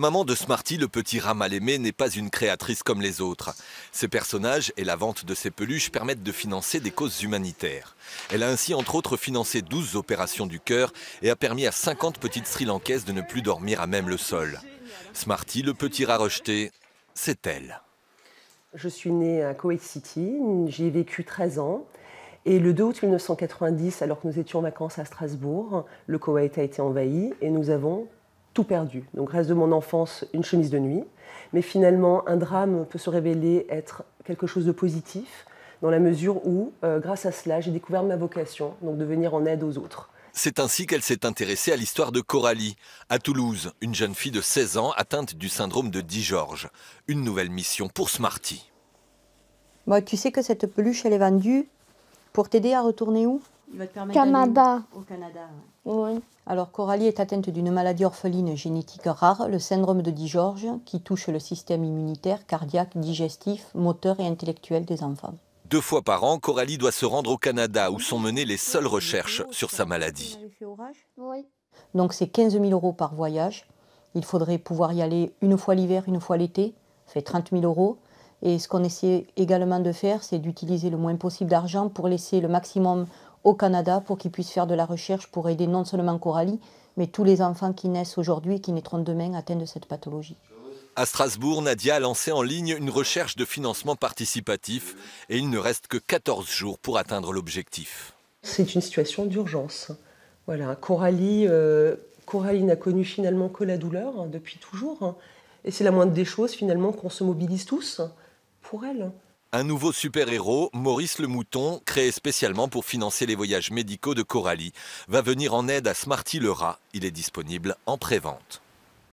Maman de Smarty, le petit rat mal aimé, n'est pas une créatrice comme les autres. Ses personnages et la vente de ses peluches permettent de financer des causes humanitaires. Elle a ainsi entre autres financé 12 opérations du cœur et a permis à 50 petites Sri-Lankaises de ne plus dormir à même le sol. Smarty, le petit rat rejeté, c'est elle. Je suis née à Kuwait City, j'y ai vécu 13 ans. Et le 2 août 1990, alors que nous étions en vacances à Strasbourg, le Koweït a été envahi et nous avons tout perdu. Donc reste de mon enfance, une chemise de nuit. Mais finalement, un drame peut se révéler être quelque chose de positif, dans la mesure où, grâce à cela, j'ai découvert ma vocation, donc de venir en aide aux autres. C'est ainsi qu'elle s'est intéressée à l'histoire de Coralie, à Toulouse, une jeune fille de 16 ans atteinte du syndrome de Dijorge. Une nouvelle mission pour Smarty. Bon, tu sais que cette peluche, elle est vendue pour t'aider à retourner où? Il va te permettre Canada. au Canada. Oui. Alors, Coralie est atteinte d'une maladie orpheline génétique rare, le syndrome de Dijorge, qui touche le système immunitaire, cardiaque, digestif, moteur et intellectuel des enfants. 2 fois par an, Coralie doit se rendre au Canada où sont menées les seules recherches sur sa maladie. Oui. Donc c'est 15 000 € par voyage. Il faudrait pouvoir y aller une fois l'hiver, une fois l'été. Ça fait 30 000 €. Et ce qu'on essaie également de faire, c'est d'utiliser le moins possible d'argent pour laisser le maximum au Canada pour qu'ils puissent faire de la recherche pour aider non seulement Coralie, mais tous les enfants qui naissent aujourd'hui et qui naîtront demain atteints de cette pathologie. À Strasbourg, Nadia a lancé en ligne une recherche de financement participatif et il ne reste que 14 jours pour atteindre l'objectif. C'est une situation d'urgence. Voilà, Coralie n'a connu finalement que la douleur depuis toujours. Et c'est la moindre des choses finalement qu'on se mobilise tous pour elle. Un nouveau super-héros, Maurice le Mouton, créé spécialement pour financer les voyages médicaux de Coralie, va venir en aide à Smarty le rat. Il est disponible en pré-vente.